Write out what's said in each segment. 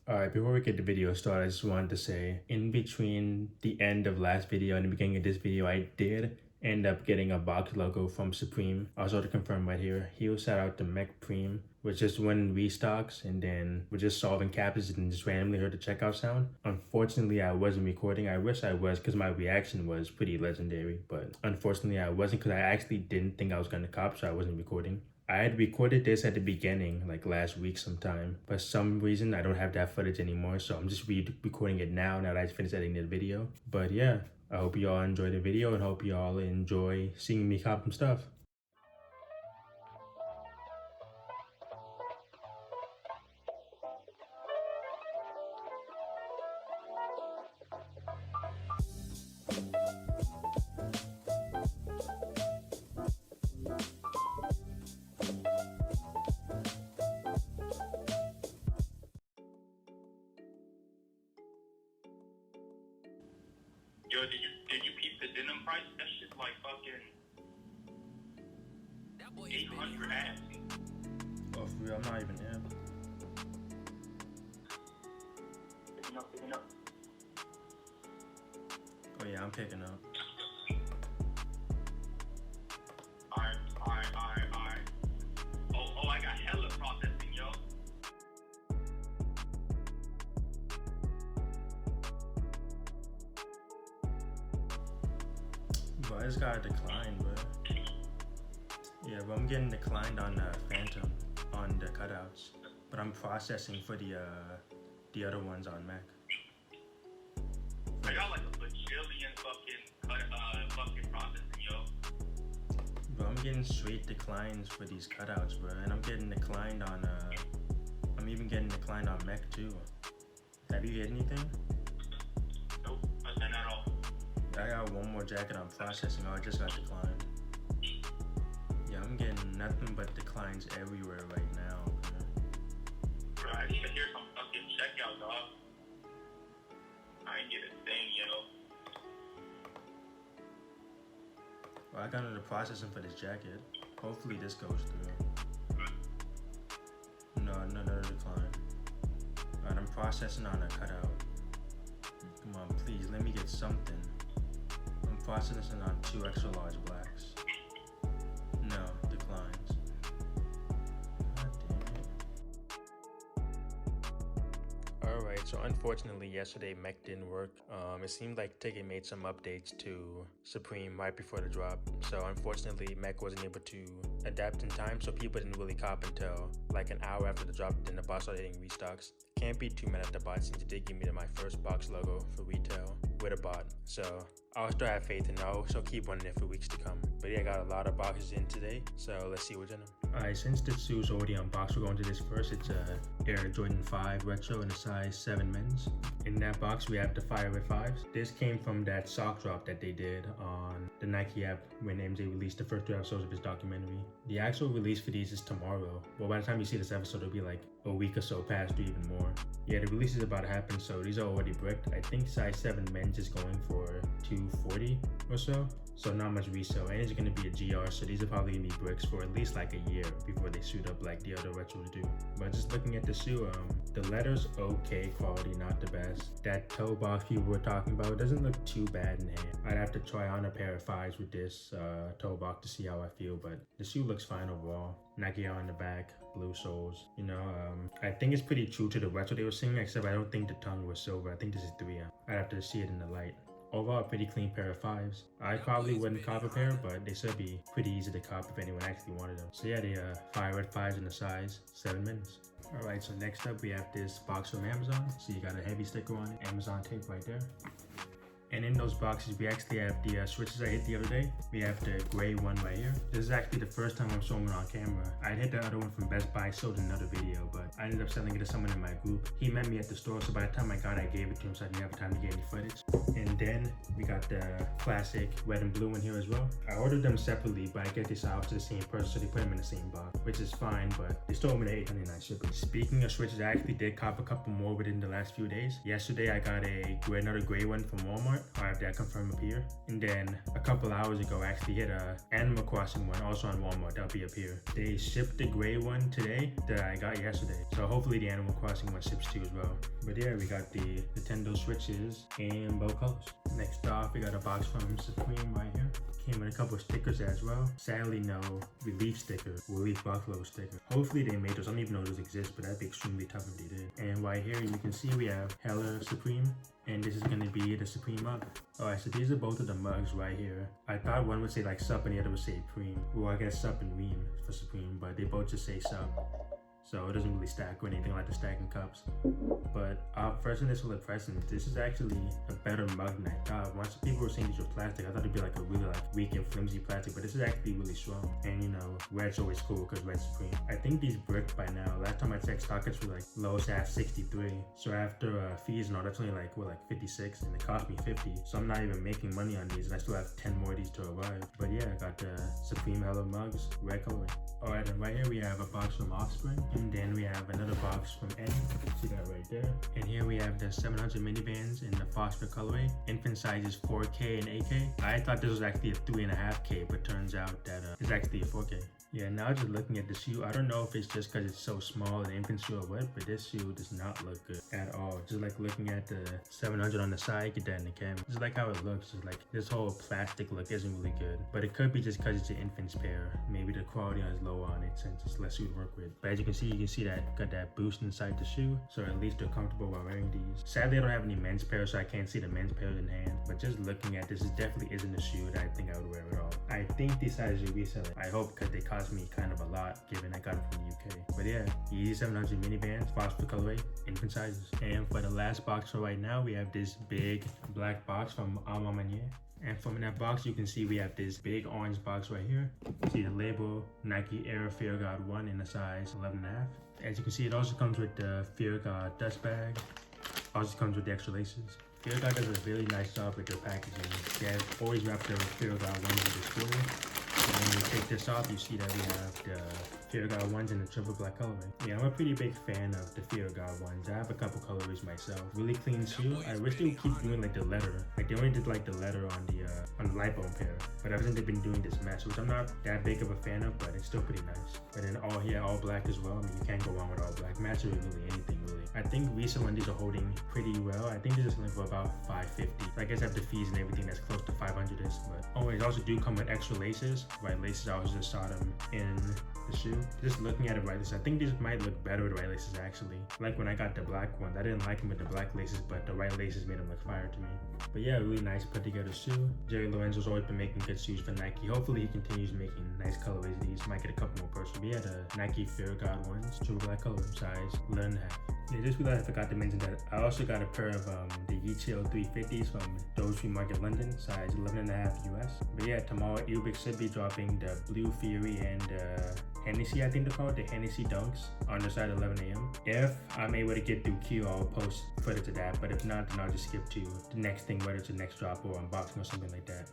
Alright, before we get the video started, I just wanted to say, in between the end of last video and the beginning of this video, I did end up getting a box logo from Supreme. Also to confirm right here, huge shout out to MEKRobotics, which just went restocks and then we're just solving captchas and just randomly heard the checkout sound. Unfortunately, I wasn't recording. I wish I was because my reaction was pretty legendary, but unfortunately I wasn't because I actually didn't think I was gonna cop, so I wasn't recording. I had recorded this at the beginning, like last week sometime. For some reason, I don't have that footage anymore, so I'm just recording it now that I finished editing the video. But yeah, I hope you all enjoy the video and hope you all enjoy seeing me cop some stuff. Yo, did you peep the denim price? That shit's like fucking 800 ass. Oh, for real, I'm not even in. Picking up. Oh yeah, I'm picking up. Alright. Oh, I got hella processing, yo. But I just got a decline, bro. Yeah, but I'm getting declined on Phantom, on the cutouts. But I'm processing for the other ones on Mac. I got like a bajillion fucking processing, yo. Bro, I'm getting straight declines for these cutouts, bro. And I'm getting declined on, I'm even getting declined on Mac too. Have you hit anything? Nope, not at all. I got one more jacket I'm processing. Oh, I just got declined. Yeah, I'm getting nothing but declines everywhere right now, bro. Bro, I need to hear some fucking checkout, dog. I ain't get a thing, yo. Well, I got another processing for this jacket. Hopefully this goes through. No, another decline. Alright, I'm processing on a cutout. Come on, please, let me get something. I'm processing on 2 extra large blacks. No, declines. God damn it. Alright, so unfortunately yesterday Mech didn't work. It seemed like Ticket made some updates to Supreme right before the drop. So unfortunately Mech wasn't able to adapt in time, so people didn't really cop until like an hour after the drop. Then the box started hitting restocks. Can't be too mad at the bot since it did give me my first box logo for retail with a bot. So I'll still have faith and I'll still keep wanting it for weeks to come. But yeah, I got a lot of boxes in today, so let's see what's in them. Alright, since the shoe's already unboxed, we're going to this first. It's a Air Jordan 5 Retro in a size 7 men's. In that box, we have the Fire Red 5s. This came from that sock drop that they did on the Nike app when MJ released the first 2 episodes of his documentary. The actual release for these is tomorrow. Well, by the time you see this episode, it'll be like a week or so past or even more. Yeah, the release is about to happen, so these are already bricked. I think size 7 men's is going for $240 or so. So not much resale, and it's going to be a GR, so these are probably going to be bricks for at least like a year before they suit up like the other retros do. But just looking at the shoe, the leather's okay quality, not the best. That toe box people were talking about doesn't look too bad in hand. I'd have to try on a pair of 5s with this toe box to see how I feel, but the shoe looks fine overall. Nike on the back, blue soles. You know, I think it's pretty true to the retro they were saying, except I don't think the tongue was silver. I think this is 3M. I'd have to see it in the light. Overall, a pretty clean pair of 5s. I probably wouldn't cop a pair, but they should be pretty easy to cop if anyone actually wanted them. So yeah, the Fire Red 5s in the size 7 men's. Alright, so next up we have this box from Amazon. So you got a heavy sticker on it, Amazon tape right there. And in those boxes, we actually have the switches I hit the other day. We have the gray one right here. This is actually the first time I'm showing it on camera. I hit the other one from Best Buy, showed another video, but I ended up selling it to someone in my group. He met me at the store, so by the time I got it, I gave it to him, so I didn't have time to get any footage. And then we got the classic red and blue one here as well. I ordered them separately, but I guess they saw I was the same person, so they put them in the same box, which is fine, but they still owe me the $8.99 shipping. Speaking of switches, I actually did cop a couple more within the last few days. Yesterday, I got another gray one from Walmart. I have that confirmed up here. And then a couple hours ago, I actually hit a Animal Crossing one, also on Walmart. That'll be up here. They shipped the gray one today that I got yesterday. So hopefully the Animal Crossing one ships too as well. But yeah, we got the Nintendo Switches in both colors. Next off, we got a box from Supreme right here. Came with a couple of stickers as well. Sadly, no relief sticker, relief Buffalo sticker. Hopefully they made those. I don't even know those exist, but that'd be extremely tough if they did. And right here, you can see we have Hella Supreme, and this is gonna be the Supreme mug. Alright, so these are both of the mugs right here. I thought one would say like Sup and the other would say Preem. Well, I guess Sup and Reem for Supreme, but they both just say Sup. So it doesn't really stack or anything like the stacking cups. But our first initial impression, this is actually a better mug than I thought. Once people were saying these were plastic, I thought it'd be like a really like weak and flimsy plastic, but this is actually really strong. And you know, red's always cool because red's Supreme. I think these bricked by now. Last time I checked, StockX were like lowest at 63. So after fees and all, that's only like, what, like 56, and it cost me 50. So I'm not even making money on these, and I still have 10 more of these to arrive. But yeah, I got the Supreme Hello mugs, red color. Alright, and right here we have a box from Offspring, and then we have another box from Eddie. See that right there. And here we have the 700 minibands in the phosphor colorway. Infant size is 4K and 8K. I thought this was actually a 3.5K, but turns out that it's actually a 4K. Yeah, now just looking at the shoe, I don't know if it's just because it's so small and infant shoe or what, but this shoe does not look good at all. Just like looking at the 700 on the side, get that in the camera. Just like how it looks, just like this whole plastic look isn't really good. But it could be just because it's an infant's pair. Maybe the quality is low on it since it's less shoe to work with. But as you can see that got that boost inside the shoe, so at least they're comfortable while wearing these. Sadly, I don't have any men's pairs, so I can't see the men's pairs in hand. But just looking at this, it definitely isn't a shoe that I think I would wear at all. I think these sizes are reselling. I hope, because they cost me kind of a lot, given I got them from the UK. But yeah, Yeezy 700 minibands, phosphor colorway, infant sizes. And for the last box for right now, we have this big black box from Alma Manier. And from that box, you can see we have this big orange box right here. See the label, Nike Air Fear God 1 in a size 11.5. As you can see, it also comes with the Fear God dust bag. Also comes with the extra laces. Fear God does a really nice job with their packaging. They have always wrapped their Fear God ones with this foil. And when you take this off, you see that we have the Fear God ones in the triple black colorway. Yeah, I'm a pretty big fan of the Fear God ones. I have a couple colorways myself. Really clean shoe. I wish they would keep doing like the letter. Like they only did like the letter on the Lightbone pair. But ever since they've been doing this mesh, which I'm not that big of a fan of, but it's still pretty nice. But then all black as well. I mean, you can't go wrong with all black. Match with really anything really. I think resale on these are holding pretty well. I think these are selling for about $550. So I guess after fees and everything, that's close to 500-ish. But always also do come with extra laces. White laces, I also just saw them in the shoe. Just looking at it right laces, I think these might look better with white laces actually. Like when I got the black ones, I didn't like them with the black laces, but the white laces made them look fire to me. But yeah, really nice put together shoe. Jerry Lorenzo's always been making good shoes for Nike. Hopefully he continues making nice colorways of these. Might get a couple more purses. We had a Nike Fear God ones, true black color, size 11.5. Yeah, just realized I forgot to mention that I also got a pair of the Yeezy 350s from Doge Free Market London, size 11.5 US. But yeah, tomorrow Ubix should be dropping the Blue Fury and Hennessy, I think they're called, the Hennessy Dunks on the side at 11 a.m. If I'm able to get through Q, I'll post footage of that. But if not, then I'll just skip to the next thing, whether it's the next drop or unboxing or something like that.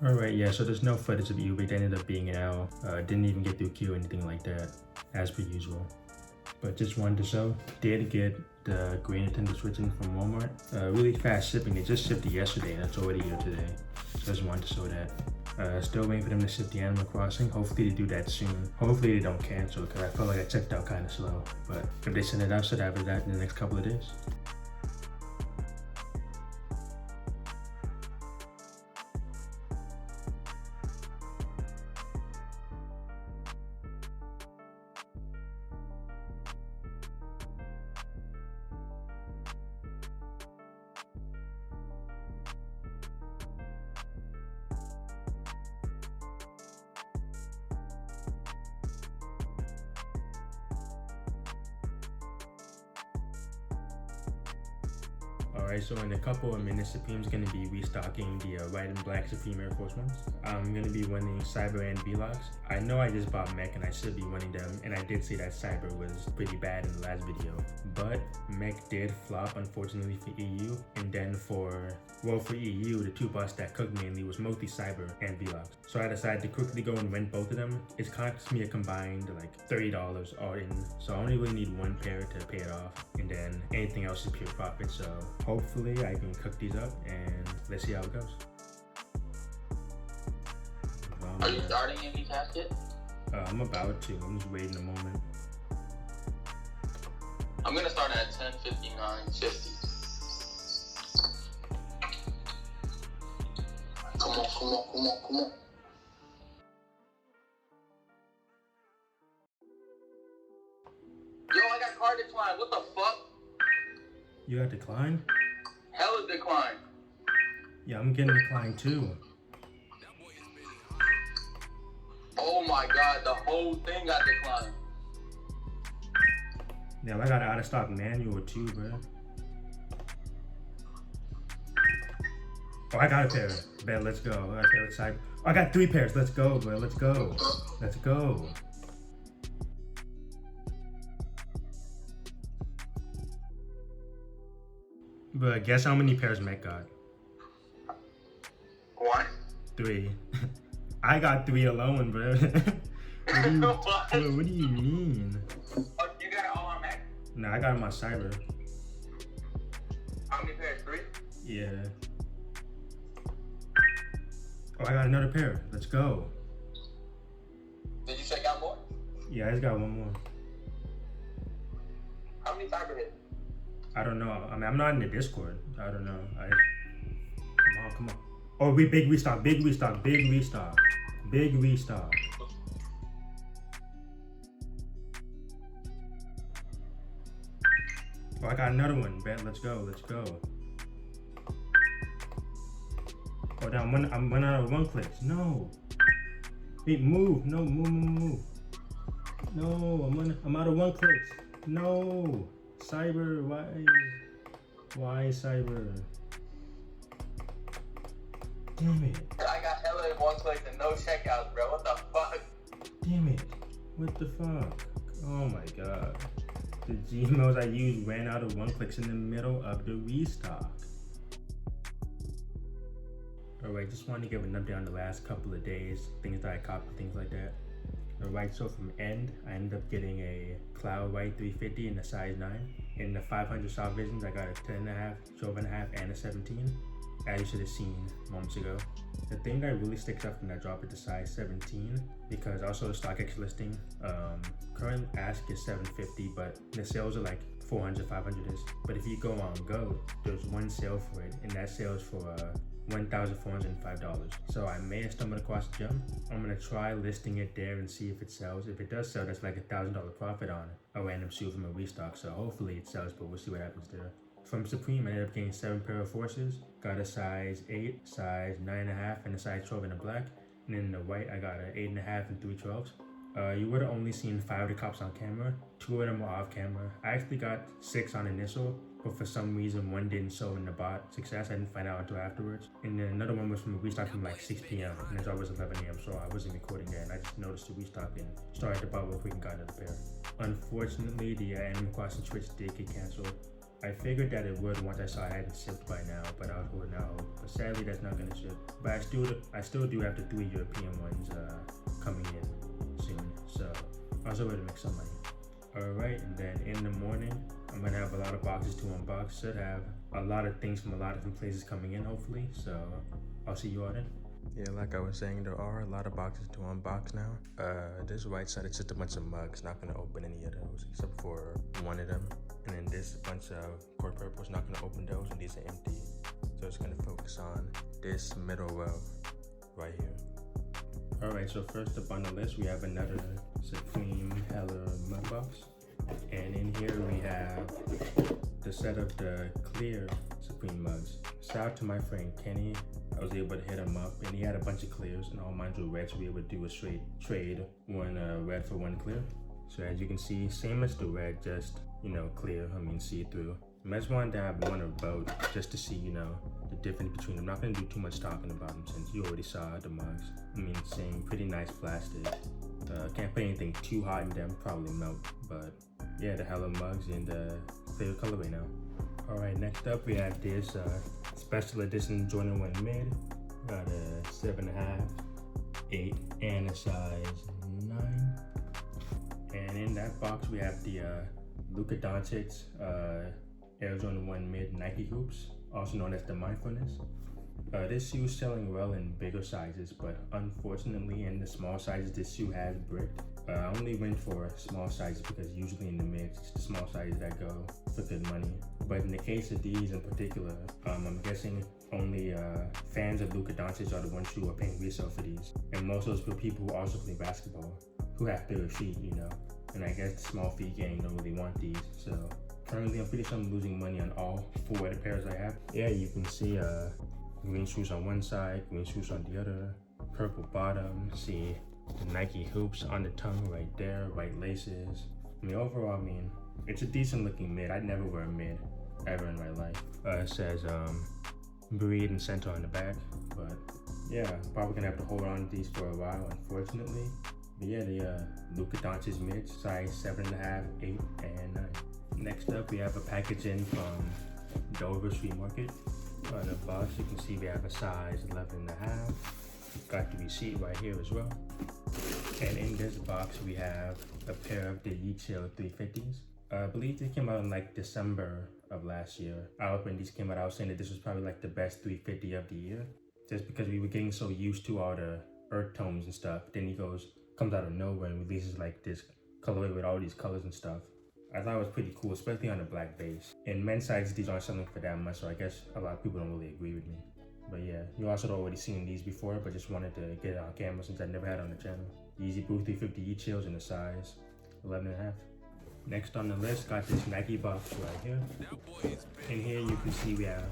Alright, yeah, so there's no footage of Ubix. They ended up being an L. Didn't even get through Q or anything like that, as per usual. But just wanted to show, did get the gray Nintendo Switch in from Walmart. Really fast shipping. They just shipped it yesterday and it's already here today. So just wanted to show that. Still waiting for them to ship the Animal Crossing. Hopefully they do that soon. Hopefully they don't cancel, because I felt like I checked out kind of slow. But if they send it out, should I have that in the next couple of days. Alright, so in a couple of minutes, Supreme's going to be restocking the white and black Supreme Air Force Ones. I'm going to be running Cyber and Velox. I know I just bought Mek and I should be running them, and I did say that Cyber was pretty bad in the last video. But Mek did flop, unfortunately, for EU. And then for EU, the two busts that cooked mainly was mostly Cyber and Velox. So I decided to quickly go and rent both of them. It's cost me a combined like $30 all in. So I only really need one pair to pay it off. And then anything else is pure profit. So hopefully I can cook these up and let's see how it goes. Are you starting any tasks yet? I'm about to. I'm just waiting a moment. I'm gonna start at 10:59:50. Come on. Yo, I got card decline. What the fuck? You got decline? Hella decline. Yeah, I'm getting decline too. Oh my god, the whole thing got declined. Damn, I got an out of stock manual too, bro. Oh, I got a pair. Bet, let's go. I got a pair of Cyber. Oh, I got 3 pairs. Let's go, bro. Let's go. Let's go. But guess how many pairs Mek got? 1. 3. I got 3 alone, bro. What do you mean? Oh, you got it all on Mek? No, I got my Cyber. How many pairs? 3? Yeah. Oh, I got another pair. Let's go. Did you check out more? Yeah, I just got one more. How many cyber hit? I don't know. I mean, I'm not in the Discord. I don't know. Come on. Oh, big restock. Oh, I got another one. Bet, let's go. Oh, damn, I'm running out of 1 clicks. No. Wait, move. No, move. No, I'm out of 1 clicks. No. Cyber, why Cyber? Damn it. I got hella in 1 click and no checkouts, bro. What the fuck? Damn it. What the fuck? Oh my god. The Gmails I used ran out of 1 clicks in the middle of the restock. Alright, just wanted to give an update on the last couple of days, things that I copied, things like that. Alright, so from end, I ended up getting a Cloud White 350 in a size 9. In the 500 soft visions, I got a 10.5, 12.5, and a 17, as you should have seen moments ago. The thing that really sticks out from that drop is the size 17, because also the StockX listing, current ask is 750, but the sales are like 400, 500-ish. But if you go on Go, there's one sale for it, and that sale is for $1,405. So I may have stumbled across a gem. I'm gonna try listing it there and see if it sells. If it does sell, that's like $1,000 profit on a random shoe from a restock. So hopefully it sells, but we'll see what happens there. From Supreme, I ended up getting 7 pair of forces. Got a size 8, size 9.5, and a size 12 in the black. And in the white, I got an 8.5 and 3 12s. You would have only seen 5 of the cops on camera. 2 of them were off camera. I actually got 6 on initial, but for some reason 1 didn't show in the bot success. I didn't find out until afterwards. And then another one was from a restock from like 6 p.m. and the job was 11 a.m. so I wasn't recording that, and I just noticed the restock and started the bot real quick and got another pair. Unfortunately, the Animal Crossing Twitch did get canceled. I figured that it would once I saw it hadn't shipped by now, but I was holding out hope. But sadly, that's not gonna ship. But I still do have the 3 European ones coming in soon, so I was able to make some money. Alright, and then in the morning, I'm gonna have a lot of boxes to unbox. Should have a lot of things from a lot of different places coming in, hopefully. So I'll see you all then. Yeah, like I was saying, there are a lot of boxes to unbox now. This right side, it's just a bunch of mugs. Not gonna open any of those except for one of them. And then this bunch of cord purples, not gonna open those, and these are empty. So it's gonna focus on this middle row right here. Alright, so first up on the list, we have another Supreme Heller mug box. And in here we have the set of the clear Supreme mugs. Shout out to my friend Kenny. I was able to hit him up, and he had a bunch of clears, and all mine were red, so we were able to do a straight trade, one red for one clear. So as you can see, same as the red, just, you know, clear, see-through. I just wanted to have one of both, just to see, you know, the difference between them. I'm not gonna do too much talking about them since you already saw the mugs. Same, pretty nice plastic. Can't put anything too hot in them, probably melt, but yeah, the Hello mugs in the clear colorway now. Alright, next up we have this special edition Jordan 1 mid. Got a 7.5, 8, and a size 9. And in that box we have the Luka Doncic Air Jordan 1 Mid Nike Hoops, also known as the Mindfulness. This shoe is selling well in bigger sizes, but unfortunately in the small sizes this shoe has bricked. I only went for small sizes because usually in the mids it's the small sizes that go for good money. But in the case of these in particular, I'm guessing only fans of Luka Doncic are the ones who are paying resale for these. And most of those people who also play basketball, who have bigger feet, you know. And I guess the small feet gang don't really want these. So currently I'm pretty sure I'm losing money on all 4 of the pairs I have. Yeah, you can see green shoes on one side, green shoes on the other, purple bottom, see the Nike hoops on the tongue right there, white laces. I mean, overall, it's a decent looking mid. I'd never wear a mid ever in my life. It says breed and center on the back, but yeah, probably gonna have to hold on to these for a while, unfortunately. But yeah, the Luka Doncic mids, size 7.5, 8, and 9. Next up, we have a package in from Dover Street Market. On the box, you can see we have a size 11.5. Got the receipt right here as well. And in this box, we have a pair of the Yeezy 350s. I believe they came out in like December of last year. When these came out, I was saying that this was probably like the best 350 of the year, just because we were getting so used to all the earth tones and stuff. Then he comes out of nowhere and releases like this colorway with all these colors and stuff. I thought it was pretty cool, especially on a black base. In men's sizes, these aren't selling for that much, so I guess a lot of people don't really agree with me. But yeah, you also had already seen these before, but just wanted to get it on camera since I never had it on the channel. Yeezy Boo 350 Yeechills in the size 11.5. Next on the list, got this Nike box right here. In here you can see we have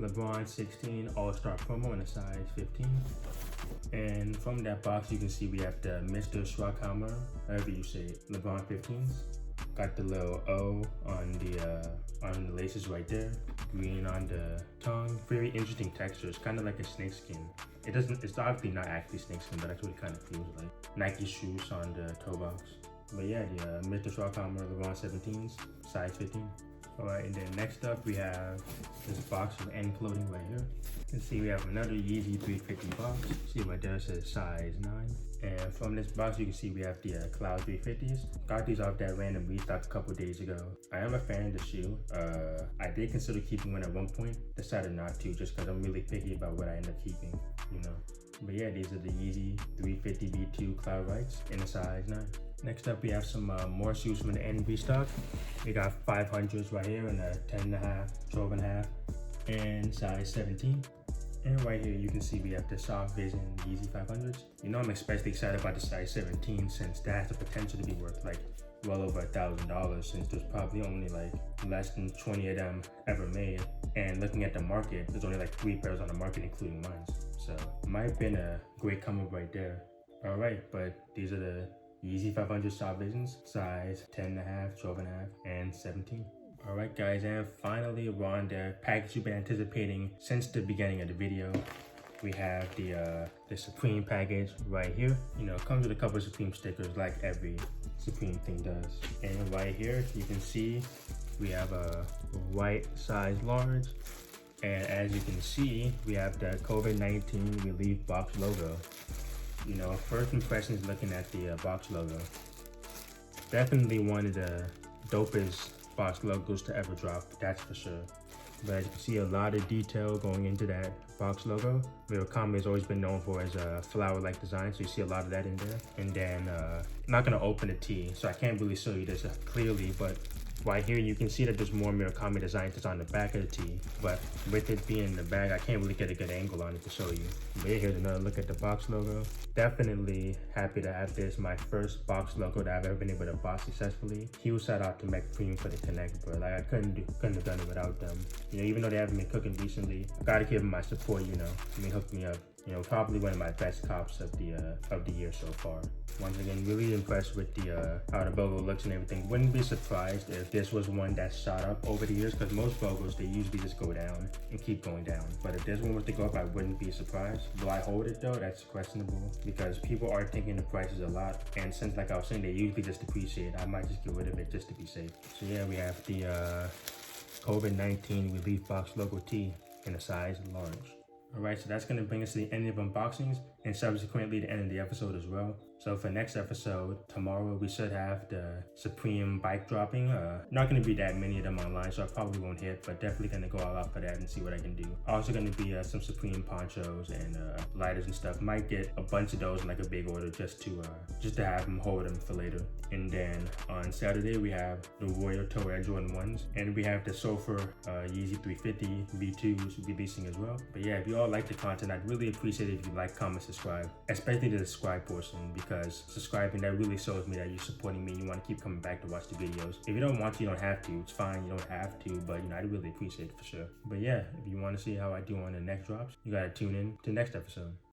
LeBron 16 All-Star Promo in a size 15. And from that box you can see we have the Mr. Schwackhammer, however you say it, LeBron 15s. Got the little O on the laces right there. Green on the tongue. Very interesting texture. It's kind of like a snakeskin. It's obviously not actually snakeskin, but that's what it kind of feels like. Nike shoes on the toe box. But yeah, the Mr. Schwackhammer LeBron 17s, size 15. Alright, and then next up we have this box of end clothing right here. You can see we have another Yeezy 350 box. See right there, it says size 9. And from this box you can see we have the Cloud 350s. Got these off that random restock a couple days ago. I am a fan of the shoe. I did consider keeping one at one point. Decided not to, just because I'm really picky about what I end up keeping, you know. But yeah, these are the Yeezy 350 V2 Cloud Rights in a size 9. Next up, we have some more shoes from the end restock. We got 500s right here in a 10.5, 12.5, and size 17. And right here, you can see we have the Soft Vision Yeezy 500s. You know, I'm especially excited about the size 17 since that has the potential to be worth like well over $1,000, since there's probably only like less than 20 of them ever made. And looking at the market, there's only like 3 pairs on the market, including mine. So it might have been a great come up right there. All right, but these are the Yeezy 500 Soft Visions, size 10.5, 12.5, and 17. Alright guys, and finally we're on the package you've been anticipating since the beginning of the video. We have the Supreme package right here. You know, it comes with a couple of Supreme stickers like every Supreme thing does. And right here, you can see we have a white size large. And as you can see, we have the COVID-19 relief box logo. You know, first impressions looking at the box logo. Definitely one of the dopest box logos to ever drop, that's for sure. But as you can see, a lot of detail going into that box logo. VeloxPreme has always been known for his flower-like design, so you see a lot of that in there. And then, I'm not gonna open the tee, so I can't really show you this clearly, but right here you can see that there's more VeloxPreme designs that's on the back of the tee, but with it being in the bag, I can't really get a good angle on it to show you. But here's another look at the box logo. Definitely happy to have this, my first box logo that I've ever been able to box successfully. Huge shout out to MEKRobotics for the connect, bro. Like I couldn't have done it without them. You know, even though they haven't been cooking recently, I gotta give them my support, you know. They hooked me up. You know, probably one of my best cops of the year so far. Once again, really impressed with the how the logo looks and everything. Wouldn't be surprised if this was one that shot up over the years, because most logos, they usually just go down and keep going down. But if this one was to go up, I wouldn't be surprised. Will I hold it though? That's questionable, because people are thinking the prices a lot, and since like I was saying, they usually just depreciate. I might just get rid of it just to be safe. So yeah, we have the COVID-19 relief box logo tee in a size large. Alright, so that's going to bring us to the end of unboxings. and subsequently the end of the episode as well. So for next episode, tomorrow we should have the Supreme bike dropping. Not going to be that many of them online, so I probably won't hit, but definitely going to go all out for that and see what I can do. Also going to be some Supreme ponchos and lighters and stuff. Might get a bunch of those in like a big order just to have them, hold them for later. And then on Saturday we have the Royal Toe Air Jordan 1s, and we have the Sofer Yeezy 350 V2s releasing as well. But yeah, if you all like the content, I'd really appreciate it if you like, comment, subscribe, especially the subscribe portion, because subscribing, that really shows me that you're supporting me and you want to keep coming back to watch the videos. If you don't want to, you don't have to. It's fine, you don't have to, but you know, I'd really appreciate it for sure. But yeah, if you want to see how I do on the next drops, you gotta tune in to the next episode.